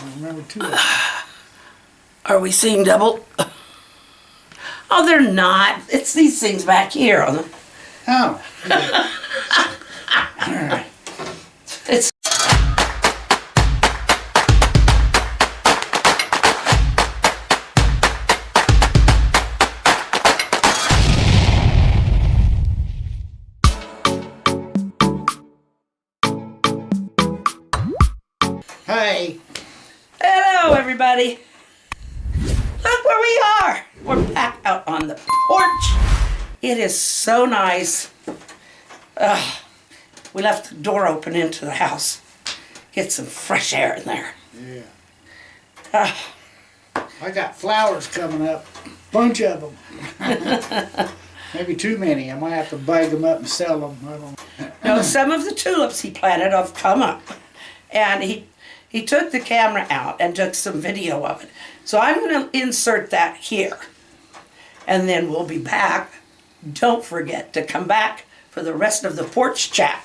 I remember two of them. Are we seeing double? Oh, they're not. It's these things back here on the. Oh. Yeah. All right. It's. Hey. Hello, everybody. Look where we are. We're back out on the porch. It is so nice. We left the door open into the house. Get some fresh air in there. Yeah. I got flowers coming up. Bunch of them. Maybe too many. I might have to bag them up and sell them. I don't know. No, some of the tulips he planted have come up. And he took the camera out and took some video of it. So I'm going to insert that here. And then we'll be back. Don't forget to come back for the rest of the porch chat.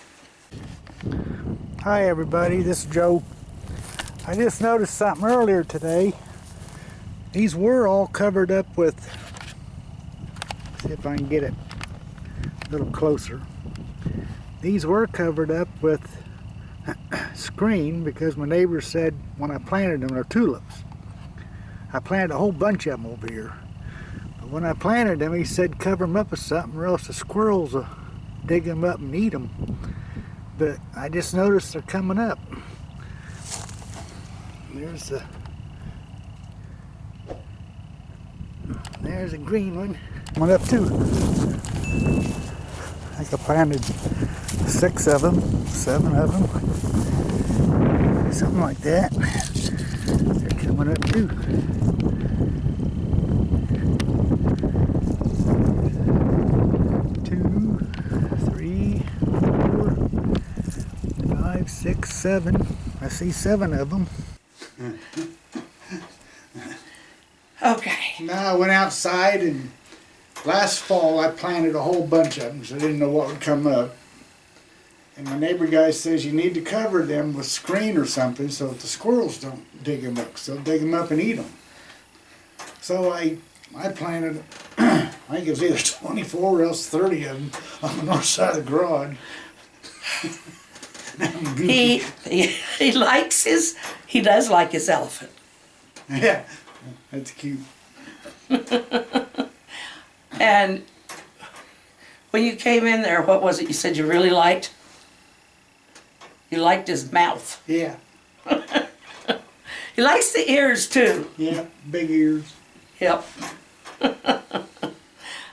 Hi everybody, this is Joe. I just noticed something earlier today. These were all covered up with, see if I can get it a little closer. These were covered up with screen because my neighbor said when I planted them, they're tulips. I planted a whole bunch of them over here. But when I planted them, he said cover them up with something or else the squirrels will dig them up and eat them. But I just noticed they're coming up. There's a green one. Coming up too. I think I planted 6 of them, 7 of them. Something like that. They're coming up too. 2, 3, 4, 5, 6, 7. I see 7 of them. Okay. Now I went outside and last fall I planted a whole bunch of them because I didn't know what would come up. And my neighbor guy says you need to cover them with screen or something so that the squirrels don't dig them up. So they'll dig them up and eat them. So I planted, I think it was either 24 or else 30 of them on the north side of the garage. He likes he does like his elephant. Yeah, that's cute. And when you came in there, what was it you said you really liked? You liked his mouth. Yeah. He likes the ears too. Yeah, big ears. Yep.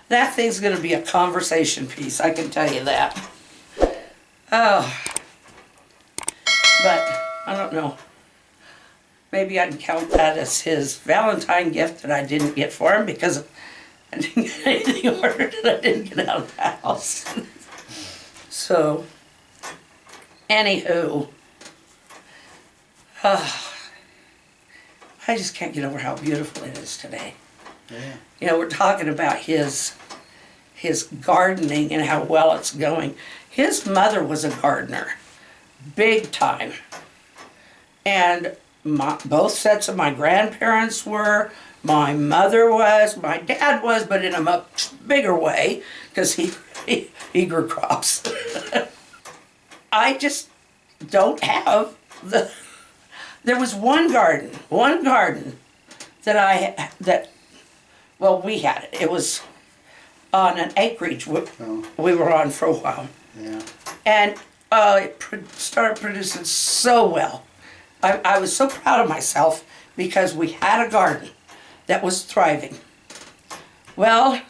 That thing's going to be a conversation piece, I can tell you that. Oh. But, I don't know. Maybe I'd count that as his Valentine gift that I didn't get for him because I didn't get anything ordered and I didn't get out of the house. So, anywho. I just can't get over how beautiful it is today. Yeah. You know, we're talking about his gardening and how well it's going. His mother was a gardener, big time. And both sets of my grandparents were, my mother was, my dad was, but in a much bigger way, because he grew crops. I just don't have there was one garden that well, we had it. It was on an acreage we were on for a while. Yeah. And it started producing so well. I was so proud of myself because we had a garden that was thriving. Well,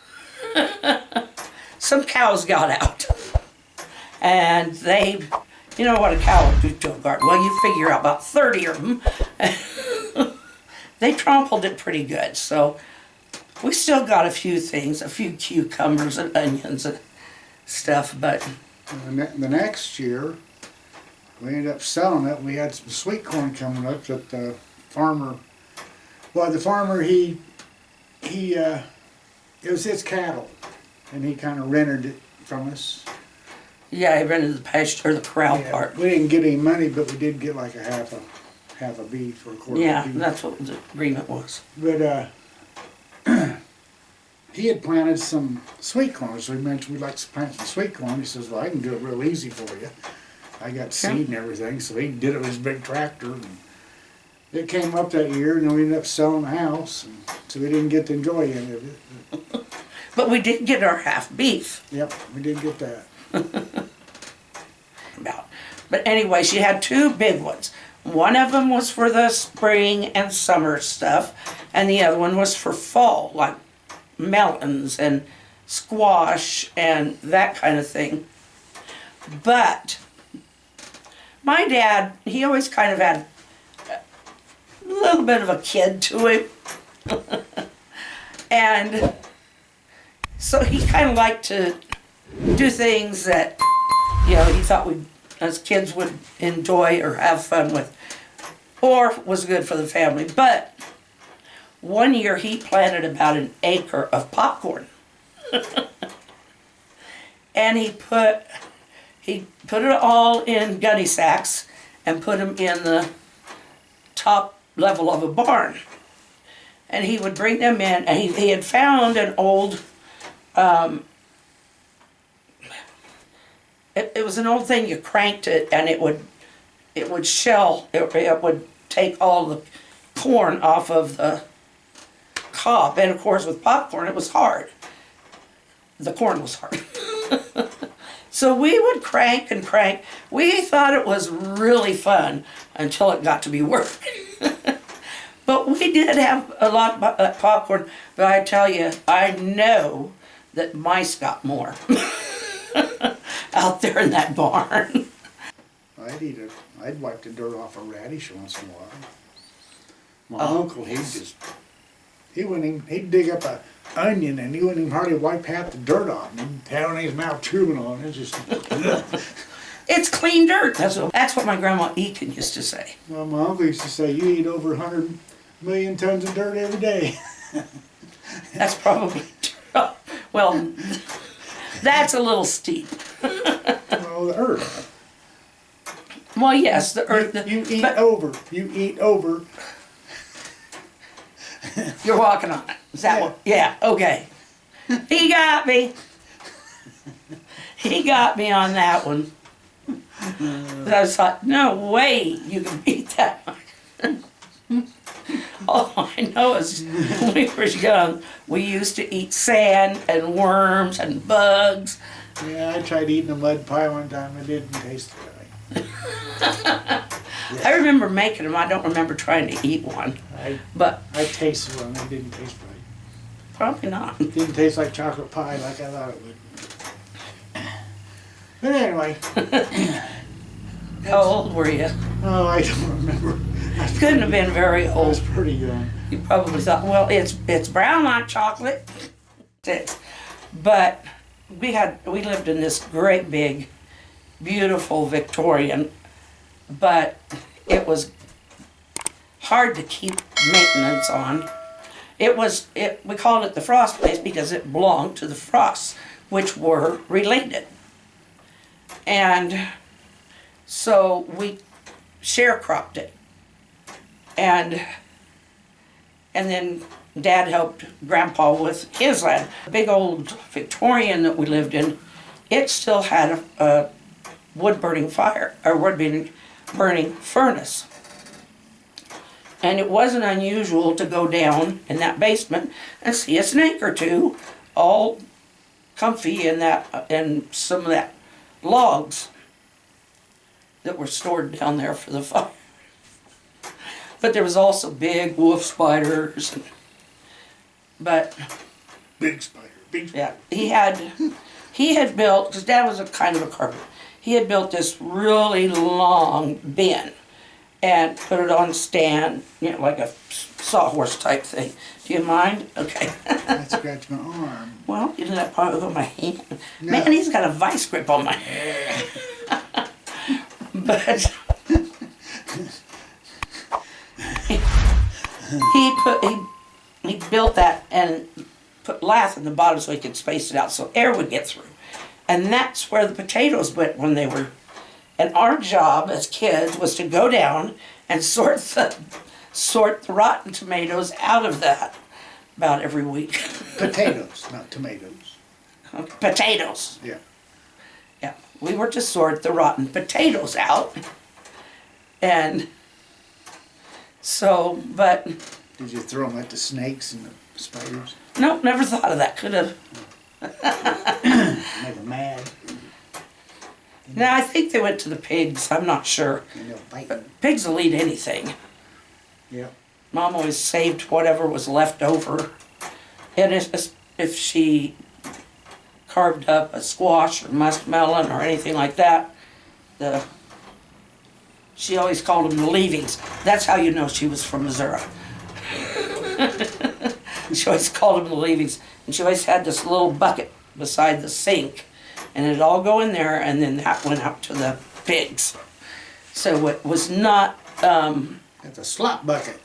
some cows got out. And they, you know what a cow would do to a garden. Well, you figure out about 30 of them. They trampled it pretty good. So we still got a few things, a few cucumbers and onions and stuff, but... The next year, we ended up selling it. We had some sweet corn coming up that the farmer, it was his cattle, and he kind of rented it from us. Yeah, he rented the pasture, the corral part. We didn't get any money, but we did get like a half a beef or a quarter Yeah, of beef. that's what the agreement was. But he had planted some sweet corn, so he mentioned we'd like to plant some sweet corn. He says, well, I can do it real easy for you. I got seed and everything, so he did it with his big tractor. And it came up that year, and we ended up selling the house, and so we didn't get to enjoy any of it. But we did get our half beef. Yep, we did get that. But anyway, she had two big ones. One of them was for the spring and summer stuff, and the other one was for fall, like melons and squash and that kind of thing. But my dad, he always kind of had a little bit of a kid to him. And so he kind of liked to do things that, you know, he thought we as kids would enjoy or have fun with, or was good for the family. But one year he planted about an acre of popcorn. And he put it all in gunny sacks and put them in the top level of a barn. And he would bring them in, and he had found an old, it was an old thing, you cranked it and it would shell, it would take all the corn off of the cob. And of course with popcorn it was hard. The corn was hard. So we would crank and crank. We thought it was really fun until it got to be work. But we did have a lot of popcorn, but I tell you, I know that mice got more out there in that barn. I'd wipe the dirt off a radish once in a while. My Oh. uncle, he'd dig up a onion and he wouldn't even hardly wipe half the dirt off. And he'd have it in his mouth chewing on it. It's just, It's clean dirt. That's what my grandma Eakin used to say. well, my uncle used to say, you eat over 100 million tons of dirt every day. That's probably true. Well, that's a little steep. Well, the earth. Well, yes, the earth. You eat but over. You eat over. you're walking on it. Is that what? Yeah, okay. He got me. He got me on that one. But I was like, no way you can beat that much. All I know is when we were young, we used to eat sand and worms and bugs. Yeah, I tried eating a mud pie one time. It didn't taste right. I remember making them. I don't remember trying to eat one. But I tasted one. It didn't taste right. probably not. It didn't taste like chocolate pie like I thought it would. But anyway. How old were you? Oh, I don't remember. Couldn't have been very I was old. pretty young. You probably thought, well, it's brown like chocolate. But we lived in this great big, beautiful Victorian, but it was hard to keep maintenance on. We called it the Frost place because it belonged to the Frosts, which were related. And so we sharecropped it. And then Dad helped Grandpa with his land. The big old Victorian that we lived in, it still had a wood-burning fire, or wood-burning furnace. And it wasn't unusual to go down in that basement and see a snake or two all comfy in some of that logs that were stored down there for the fire. But there was also big wolf spiders. Big spider. Big spider. Yeah, he had built, because Dad was a kind of a carpenter, he had built this really long bin and put it on a stand, like a sawhorse type thing. Do you mind? Okay. I scratched my arm. Well, isn't that part of my hand? No. Man, he's got a vice grip on my hand. But he built that and put lath in the bottom so he could space it out so air would get through. And that's where the potatoes went when they were And our job as kids was to go down and sort the rotten tomatoes out of that about every week. Potatoes, not tomatoes. Potatoes. Yeah. Yeah, we were to sort the rotten potatoes out. And so, but Did you throw them at the snakes and the spiders? no, never thought of that. Could have. Make them mad. No, I think they went to the pigs. I'm not sure. And they'll bite But them. pigs will eat anything. Yeah. Mom always saved whatever was left over. And if she carved up a squash or muskmelon or anything like that, she always called them the leavings. That's how you know she was from Missouri. She always called them the leavings. And she always had this little bucket beside the sink. And it'd all go in there, and then that went out to the pigs. So it was not, That's a slop bucket.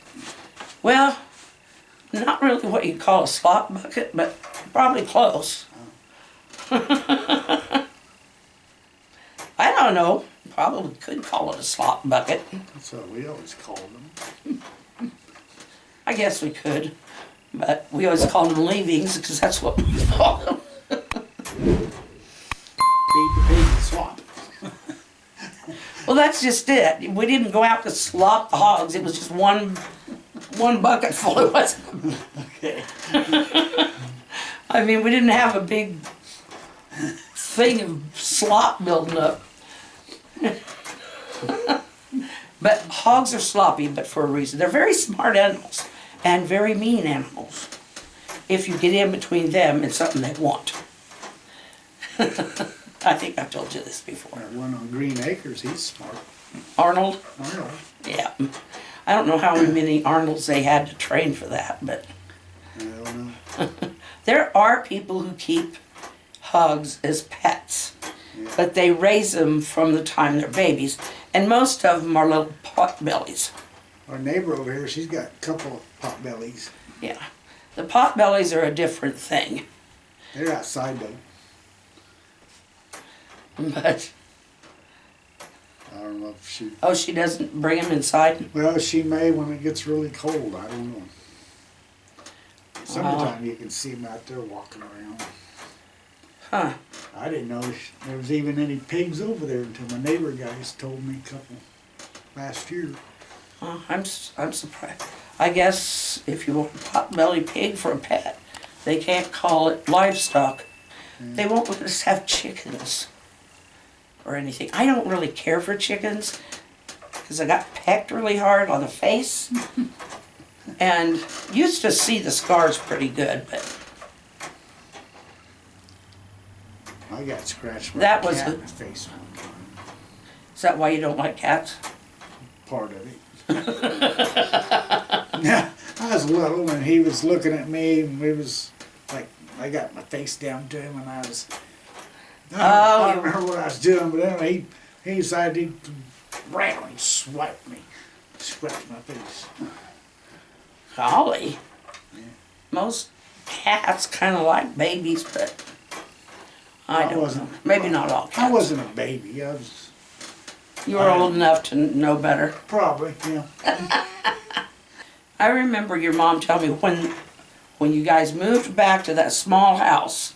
well, not really what you'd call a slop bucket, but probably close. I don't know. Probably could call it a slop bucket. That's what we always called them. I guess we could. But we always called them leavings because that's what we called them. Feed the pig the slop. Well, that's just it. We didn't go out to slop the hogs. It was just one bucket full. It wasn't. Okay. I mean, we didn't have a big thing of slop building up. But hogs are sloppy, but for a reason. They're very smart animals and very mean animals. If you get in between them and something they want. I think I've told you this before. That one on Green Acres, he's smart. Arnold? Arnold. Yeah. I don't know how many Arnolds they had to train for that, but I don't know. there are people who keep hogs as pets, Yeah. but they raise them from the time they're babies, and most of them are little pot bellies. Our neighbor over here, she's got a couple of pot bellies. Yeah. The pot bellies are a different thing, They're outside though. but, I don't know if she. oh, she doesn't bring them inside? Well, she may when it gets really cold. I don't know. Summertime, you can see them out there walking around. Huh. I didn't know there was even any pigs over there until my neighbor guys told me a couple last year. I'm surprised. I guess if you want a pot-bellied pig for a pet, they can't call it livestock. They won't let us have chickens or anything. I don't really care for chickens because I got pecked really hard on the face and used to see the scars pretty good, but I got scratched by That a was cat a- in the face one time. is that why you don't like cats? Part of it. Yeah, I was little and he was looking at me and we was like, I got my face down to him and I don't remember what I was doing, but anyway, he decided to ran and swiped me, scratched my face. Golly. Yeah. Most cats kind of like babies, but I I don't know. wasn't- Maybe not all cats. I wasn't a baby, I was You were old enough to know better. probably, yeah. I remember your mom telling me when you guys moved back to that small house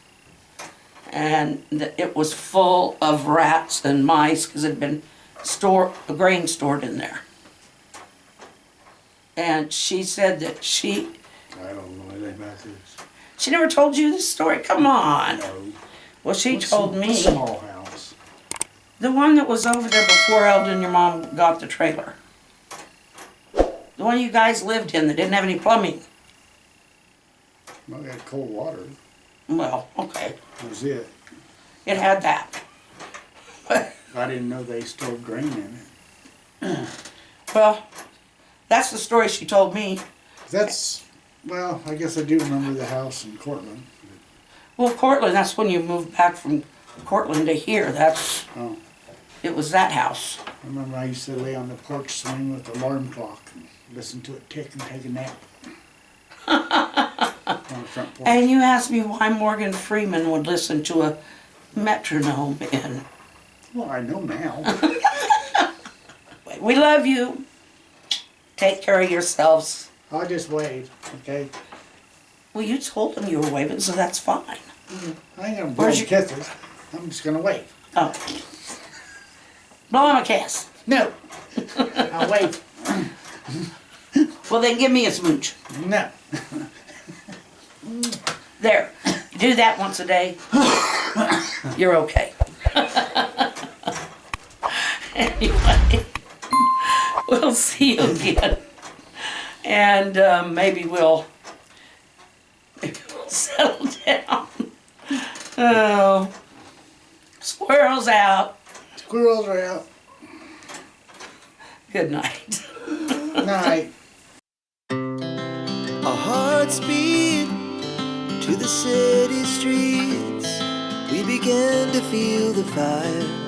and it was full of rats and mice because it had been grain stored in there. And she said that she I don't know anything about this. never told you this story. Come on. No. Well, she What's told a me. small house. The one that was over there before Eldon and your mom got the trailer. The one you guys lived in that didn't have any plumbing. Well, we had cold water, Well, okay. that was it. It had that. I didn't know they stored grain in it. Well, that's the story she told me. That's, well, I guess I do remember the house in Cortland. Well, Cortland, that's when you moved back from Cortland to here. Oh, It was that house. I remember I used to lay on the porch swing with the alarm clock and listen to it tick and take a nap. On the front porch. And you asked me why Morgan Freeman would listen to a metronome in. Well, I know now. Anyway, we love you. Take care of yourselves. I'll just wave, okay? Well, you told them you were waving, so that's fine. I ain't gonna blow kisses. I'm just gonna wave. Oh. Blow him a kiss. No. I'll wave. Well, then give me a smooch. No. There. Do that once a day. You're okay. Anyway, we'll see you again. And maybe we'll settle down. Oh. Squirrels out. Squirrels are out. Good night. Night. Our hearts beat to the city streets. We began to feel the fire.